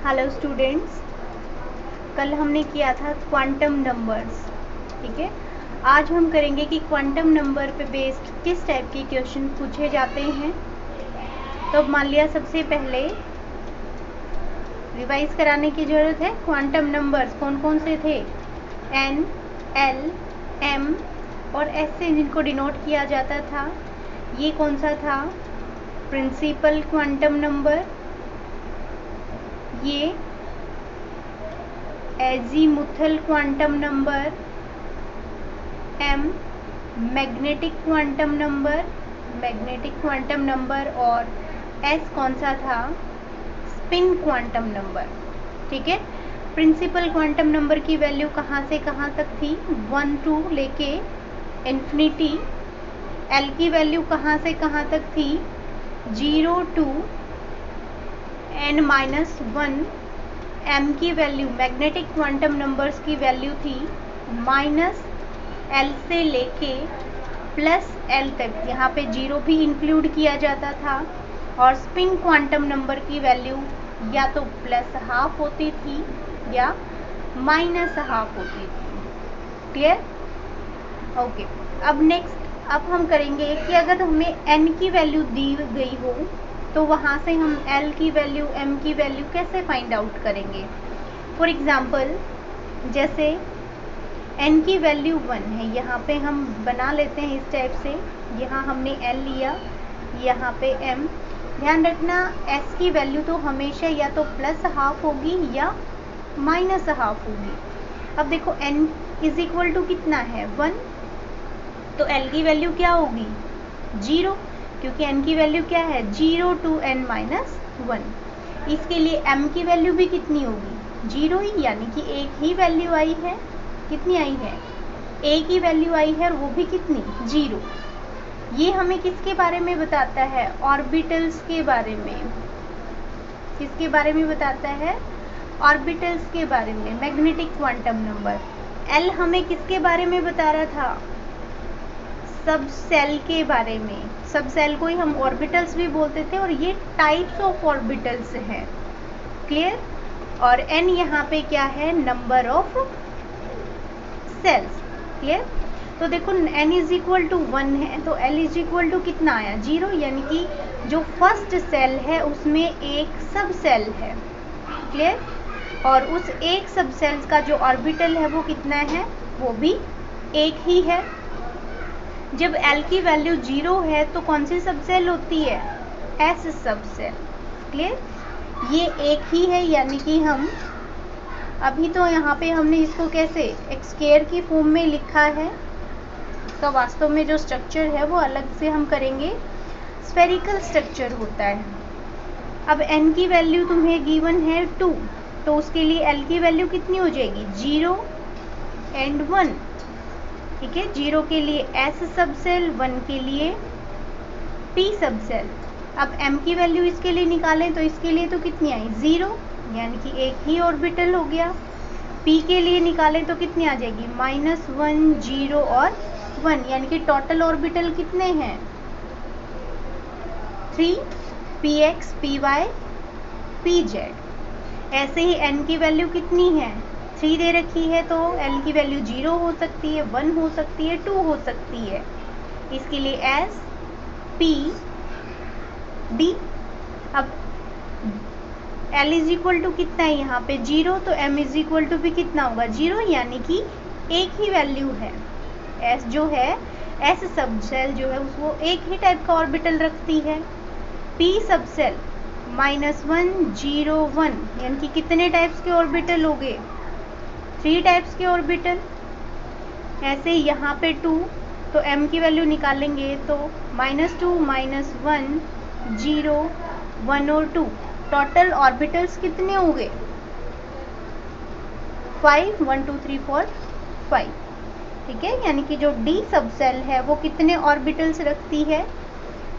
Hello students, कल हमने किया था क्वांटम नंबर्स। ठीक है, आज हम करेंगे कि क्वांटम नंबर पे बेस्ड किस टाइप के क्वेश्चन पूछे जाते हैं। तो मान लिया सबसे पहले रिवाइज कराने की ज़रूरत है। क्वांटम नंबर्स कौन कौन से थे? एन, एल, एम और एस से जिनको डिनोट किया जाता था। ये कौन सा था? प्रिंसिपल क्वांटम नंबर, ये azimuthal quantum number, M magnetic quantum number और एस कौन सा था? Spin quantum number. ठीक है, प्रिंसिपल क्वांटम नंबर की वैल्यू कहाँ से कहाँ तक थी? 1 टू लेके इन्फिनिटी। एल की वैल्यू कहाँ से कहाँ तक थी? 0 टू n-1। एम की वैल्यू, मैग्नेटिक क्वांटम नंबर्स की वैल्यू थी -L से लेके +L तक। यहाँ पे 0 भी इंक्लूड किया जाता था। और स्पिन क्वांटम नंबर की वैल्यू या तो +½ होती थी या -½ होती थी। क्लियर? ओके, अब नेक्स्ट हम करेंगे कि अगर हमें n की वैल्यू दी गई हो तो वहाँ से हम L की वैल्यू, M की वैल्यू कैसे फाइंड आउट करेंगे। फॉर एग्ज़ाम्पल, जैसे n की वैल्यू 1 है, यहाँ पे हम बना लेते हैं इस टाइप से। यहाँ हमने L लिया, यहाँ पे M। ध्यान रखना, S की वैल्यू तो हमेशा या तो +½ होगी या -½ होगी। अब देखो n इज इक्वल टू कितना है? 1। तो L की वैल्यू क्या होगी? 0, क्योंकि n की वैल्यू क्या है? 0 टू n-1। इसके लिए m की वैल्यू भी कितनी होगी? 0 ही, यानी कि एक ही वैल्यू आई है। कितनी आई है? एक ही वैल्यू आई है और वो भी कितनी? 0। ये हमें किसके बारे में बताता है? ऑर्बिटल्स के बारे में। किसके बारे में बताता है? ऑर्बिटल्स के बारे में। Magnetic quantum number. L हमें किसके बारे में बता रहा था? सब सेल के बारे में। सब सेल को ही हम ऑर्बिटल्स भी बोलते थे और ये टाइप्स ऑफ ऑर्बिटल्स हैं। क्लियर? और n यहाँ पे क्या है? Number of shells. क्लियर? तो देखो n इज इक्वल टू 1 है तो L इज इक्वल टू कितना आया? 0, यानी कि जो फर्स्ट सेल है उसमें एक सब सेल है। क्लियर? और उस एक सब सेल्स का जो ऑर्बिटल है वो कितना है? वो भी एक ही है। जब L की वैल्यू 0 है तो कौन सी सब सेल होती है? S सब सेल। क्लियर? ये एक ही है, यानी कि हम अभी तो यहाँ पे हमने इसको कैसे एक स्क्वायर की फॉर्म में लिखा है, तो वास्तव में जो स्ट्रक्चर है वो अलग से हम करेंगे। स्फेरिकल स्ट्रक्चर होता है। अब n की वैल्यू तुम्हें गिवन है 2, तो उसके लिए L की वैल्यू कितनी हो जाएगी? 0 and 1। ठीक है, 0 के लिए S सब सेल, 1 के लिए P सब सेल। अब M की वैल्यू इसके लिए निकालें तो इसके लिए तो कितनी आई? 0, यानी कि एक ही ऑर्बिटल हो गया। P के लिए निकालें तो कितनी आ जाएगी? -1, 0 और 1, यानी कि टोटल ऑर्बिटल कितने हैं? 3, Px, Py, Pz। ऐसे ही n की वैल्यू कितनी है? 3 दे रखी है तो L की वैल्यू 0 हो सकती है, 1 हो सकती है, 2 हो सकती है। इसके लिए S, P, D। अब L इज इक्वल टू कितना है यहाँ पे? 0, तो M इज इक्वल टू भी कितना होगा? 0, यानी कि एक ही वैल्यू है। S जो है, S सब सेल जो है उसको एक ही टाइप का ऑर्बिटल रखती है। P सब सेल -1, 0, 1, यानी कि कितने टाइप्स के ऑर्बिटल हो गए? 3 टाइप्स के ऑर्बिटल। ऐसे यहाँ पे 2, तो M की वैल्यू निकालेंगे तो -2, -1, 0, 1 और 2। टोटल ऑर्बिटल्स कितने हो गए? 5, 1 2 3 4 5। ठीक है, यानी कि जो D सब सेल है वो कितने ऑर्बिटल्स रखती है?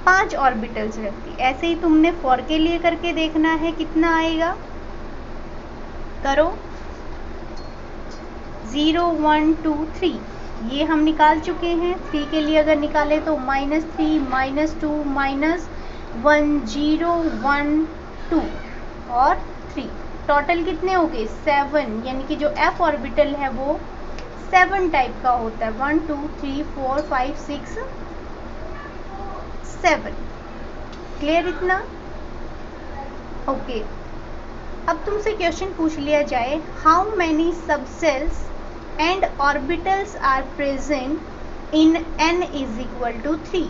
5 ऑर्बिटल्स रखती है। ऐसे ही तुमने 4 के लिए करके देखना है कितना आएगा। करो। 0, 1 2 3, ये हम निकाल चुके हैं। 3 के लिए अगर निकाले तो -3, -2, -1, 0, 1, 2 और 3। टोटल कितने हो गए 7, यानी कि जो f ऑर्बिटल है वो 7 टाइप का होता है। 1 2 3 4 5 6 7। क्लियर इतना? ओके। अब तुमसे क्वेश्चन पूछ लिया जाए, how many subshells and orbitals are present in n is equal to 3।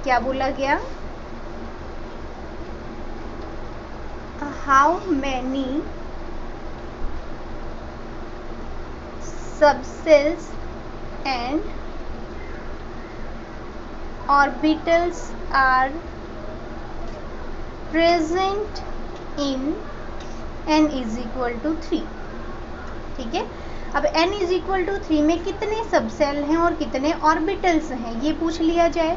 क्या बोला गया? How many subshells and orbitals are present in n is equal to 3। ठीक है, अब n इज इक्वल टू 3 में कितने सबसेल हैं और कितने ऑर्बिटल्स हैं ये पूछ लिया जाए,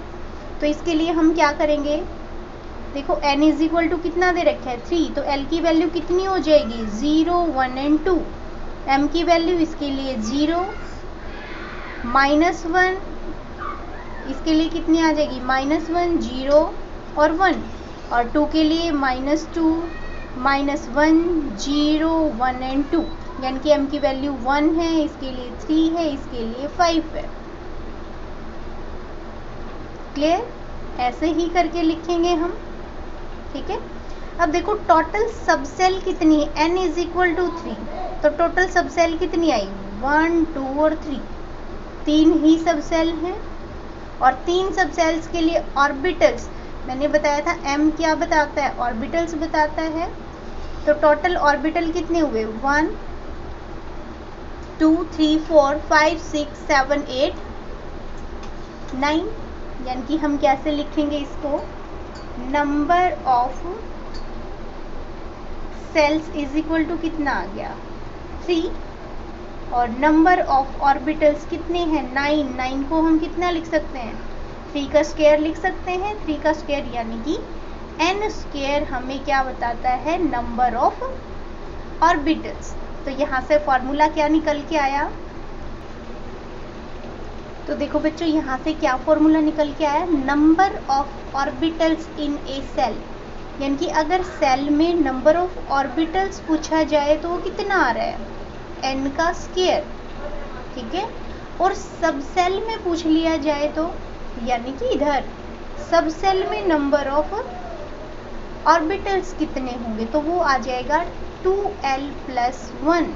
तो इसके लिए हम क्या करेंगे? देखो n इज इक्वल टू कितना दे रखा है 3, तो l की वैल्यू कितनी हो जाएगी 0 1 एंड 2। m की वैल्यू इसके लिए 0 -1, इसके लिए कितनी आ जाएगी -1 0 और 1, और 2 के लिए -2 -1 0 1 एंड 2, यानी कि m की वैल्यू 1 है, इसके लिए 3 है, इसके लिए 5 है। क्लियर? ऐसे ही करके लिखेंगे हम। ठीक है, अब देखो टोटल सबसेल कितनी है, n इज इक्वल टू 3, तो टोटल सबसेल कितनी आई 1 2 और 3, 3 ही सबसेल हैं। और 3 सबसेल्स के लिए ऑर्बिटल्स मैंने बताया था m क्या बताता है, ऑर्बिटल्स बताता है। तो टोटल ऑर्बिटल कितने हुए 1 2 3 4 5 6 7 8 9, यानी कि हम कैसे लिखेंगे इसको, number of shells is equal to कितना आ गया 3, और नंबर ऑफ ऑर्बिटल्स कितने हैं 9, 9 को हम कितना लिख सकते हैं 3 का स्क्वायर लिख सकते हैं, 3 का स्क्वायर यानी कि n स्क्वायर हमें क्या बताता है, नंबर ऑफ ऑर्बिटल्स। तो यहाँ से फॉर्मूला क्या निकल के आया, तो देखो बच्चों यहाँ से क्या फॉर्मूला निकल के आया, number of orbitals in a shell, यानी कि अगर सेल में नंबर ऑफ ऑर्बिटल्स पूछा जाए तो वो कितना आ रहा है n का स्क्वायर। ठीक है, और सब सेल में पूछ लिया जाए तो, यानी कि इधर सब सेल में नंबर ऑफ ऑर्बिटल्स कितने होंगे, तो वो आ जाएगा 2l + 1।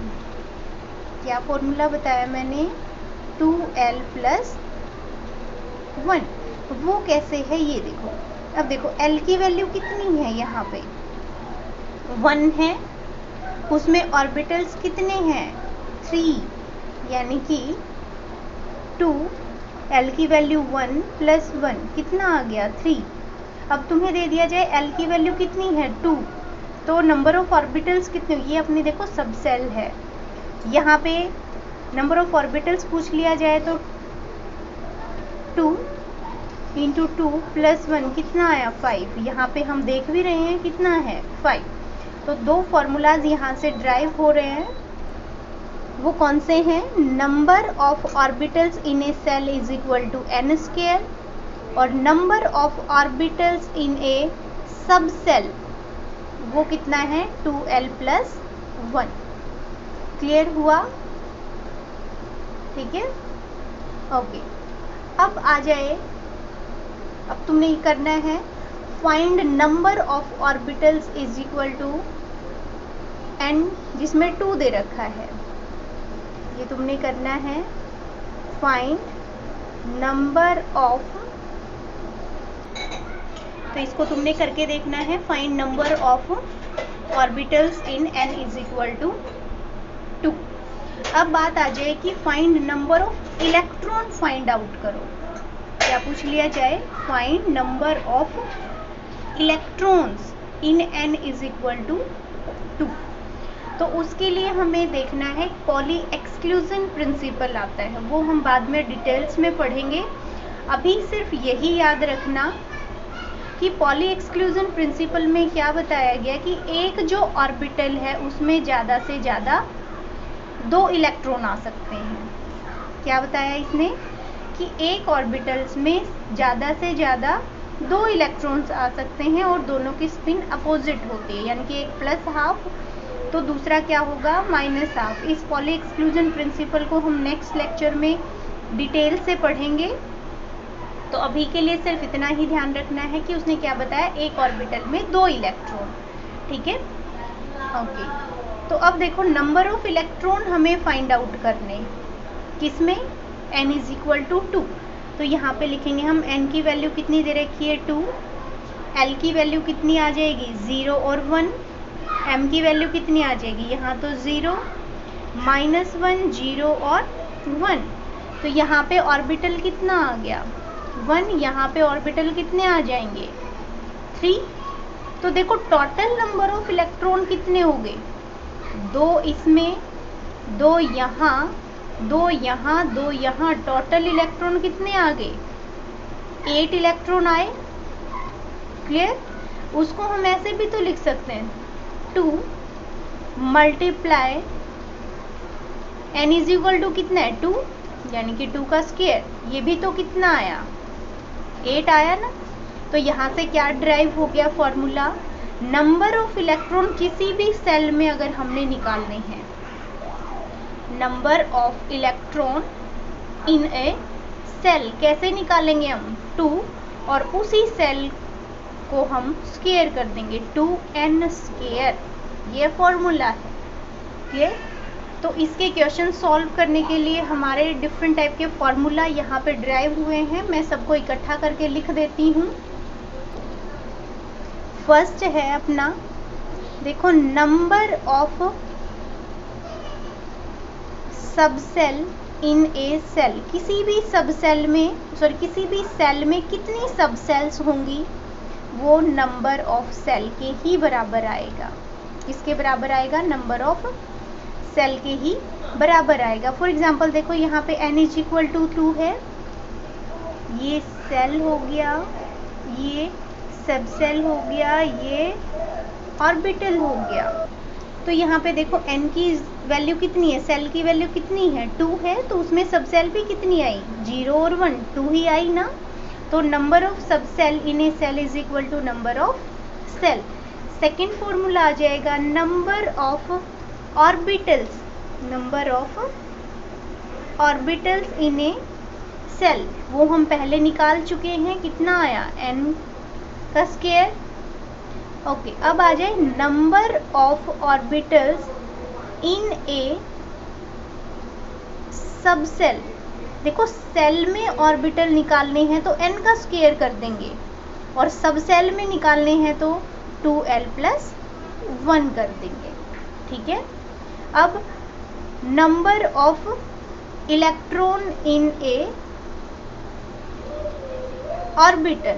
क्या फॉर्मूला बताया मैंने, 2l + 1। वो कैसे है ये देखो, अब देखो l की वैल्यू कितनी है, यहाँ पे 1 है, उसमें ऑर्बिटल्स कितने हैं 3, यानी कि 2, l की वैल्यू 1 + 1 कितना आ गया 3। अब तुम्हें दे दिया जाए l की वैल्यू कितनी है 2, तो नंबर ऑफ ऑर्बिटल्स कितने, ये अपनी देखो सब सेल है, यहाँ पे नंबर ऑफ ऑर्बिटल्स पूछ लिया जाए तो 2 × 2 + 1 कितना आया 5, यहाँ पे हम देख भी रहे हैं कितना है 5। तो 2 फार्मूलाज यहाँ से ड्राइव हो रहे हैं, वो कौन से हैं, number of orbitals in a shell is equal to n square, और number of orbitals in a subshell वो कितना है 2l + 1। क्लियर हुआ? ठीक है, ओके। अब आ जाए, अब तुमने ये करना है find number of orbitals is equal to n, जिसमें 2 दे रखा है, ये तुमने करना है फाइंड नंबर ऑफ, तो इसको तुमने करके देखना है find number of orbitals in n is equal to 2। अब बात आ जाए कि find number of electron find out करो। क्या पूछ लिया जाए, find number of electrons in n is equal to 2। तो उसके लिए हमें देखना है पॉली एक्सक्लूजन प्रिंसिपल आता है, वो हम बाद में डिटेल्स में पढ़ेंगे। अभी सिर्फ यही याद रखना कि पॉली एक्सक्लूजन प्रिंसिपल में क्या बताया गया कि एक जो ऑर्बिटल है उसमें ज़्यादा से ज़्यादा 2 इलेक्ट्रॉन आ सकते हैं। क्या बताया इसने कि एक ऑर्बिटल्स में ज़्यादा से ज़्यादा 2 इलेक्ट्रॉन्स आ सकते हैं और दोनों की स्पिन अपोजिट होती है, यानी कि एक +½ तो दूसरा क्या होगा -हाफ। इस पॉली एक्सक्लूजन प्रिंसिपल को हम नेक्स्ट लेक्चर में डिटेल से पढ़ेंगे। तो अभी के लिए सिर्फ इतना ही ध्यान रखना है कि उसने क्या बताया, एक ऑर्बिटल में 2 इलेक्ट्रॉन। ठीक है, ओके। तो अब देखो नंबर ऑफ इलेक्ट्रॉन हमें फाइंड आउट करने, किसमें, n = 2। तो यहाँ पे लिखेंगे हम n की वैल्यू कितनी दे रखी है 2, l की वैल्यू कितनी आ जाएगी 0 और 1, m की वैल्यू कितनी आ जाएगी यहाँ तो 0, -1, 0 और 1। तो यहाँ पे ऑर्बिटल कितना आ गया 1, यहाँ पे ऑर्बिटल कितने आ जाएंगे 3। तो देखो टोटल नंबर ऑफ इलेक्ट्रॉन कितने हो गए, 2 इसमें, 2 यहाँ, 2 यहाँ, 2 यहाँ, टोटल इलेक्ट्रॉन कितने आ गए 8 इलेक्ट्रॉन आए। क्लियर। उसको हम ऐसे भी तो लिख सकते हैं 2 मल्टीप्लाई n = कितना है 2, यानी कि 2 का स्क्वायर, ये भी तो कितना आया 8 आया ना। तो यहाँ से क्या ड्राइव हो गया फॉर्मूला, नंबर ऑफ इलेक्ट्रॉन किसी भी सेल में अगर हमने निकालने हैं, number of electron in a shell कैसे निकालेंगे हम 2, और उसी सेल को हम स्क्वायर कर देंगे 2n², ये फॉर्मूला है। क्लियर। तो इसके क्वेश्चन सॉल्व करने के लिए हमारे डिफरेंट टाइप के फॉर्मूला यहाँ पे ड्राइव हुए हैं, मैं सबको इकट्ठा करके लिख देती हूँ। फर्स्ट है अपना, देखो number of sub cell in a cell, किसी भी सब सेल में, सॉरी किसी भी सेल में कितनी सब सेल्स होंगी, वो नंबर ऑफ सेल के ही बराबर आएगा। किसके बराबर आएगा, नंबर ऑफ सेल के ही बराबर आएगा। फॉर एग्जांपल देखो यहाँ पे n = 2 है, ये सेल हो गया, ये सब सेल हो गया, ये ऑर्बिटल हो गया। तो यहाँ पे देखो n की वैल्यू कितनी है, सेल की वैल्यू कितनी है 2 है, तो उसमें सब सेल भी कितनी आई 0 और 1, 2 ही आई ना। तो number of sub cell in a cell = number of cell. Second formula आ जाएगा number of orbitals, number of orbitals in a cell, वो हम पहले निकाल चुके हैं, कितना आया n का स्क्वायर। ओके, अब आ जाए number of orbitals in a सब सेल। देखो सेल में ऑर्बिटल निकालने हैं तो n का स्क्वायर कर देंगे, और सब सेल में निकालने हैं तो 2l + 1 कर देंगे। ठीक है। अब number of electron in A orbital,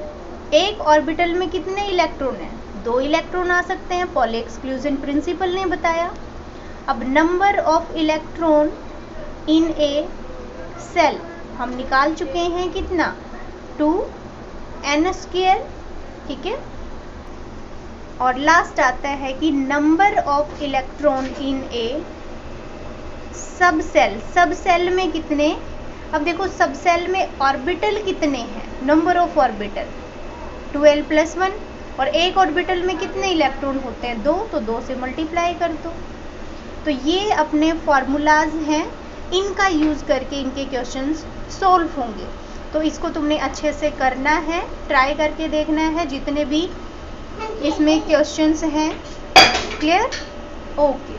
एक ऑर्बिटल में कितने इलेक्ट्रॉन हैं, 2 इलेक्ट्रॉन आ सकते हैं, पॉली एक्सक्लूजन प्रिंसिपल ने बताया। अब number of electron in a shell हम निकाल चुके हैं, कितना 2n²। ठीक है। और लास्ट आता है कि number of electron in a सब सेल, सब सेल में कितने, अब देखो सब सेल में ऑर्बिटल कितने हैं, नंबर ऑफ ऑर्बिटल 2l + 1, और एक ऑर्बिटल में कितने इलेक्ट्रॉन होते हैं 2, तो 2 से मल्टीप्लाई कर दो। तो ये अपने फॉर्मूलाज हैं, इनका यूज़ करके इनके क्वेश्चंस सॉल्व होंगे। तो इसको तुमने अच्छे से करना है, ट्राई करके देखना है जितने भी इसमें क्वेश्चंस हैं। क्लियर। ओके।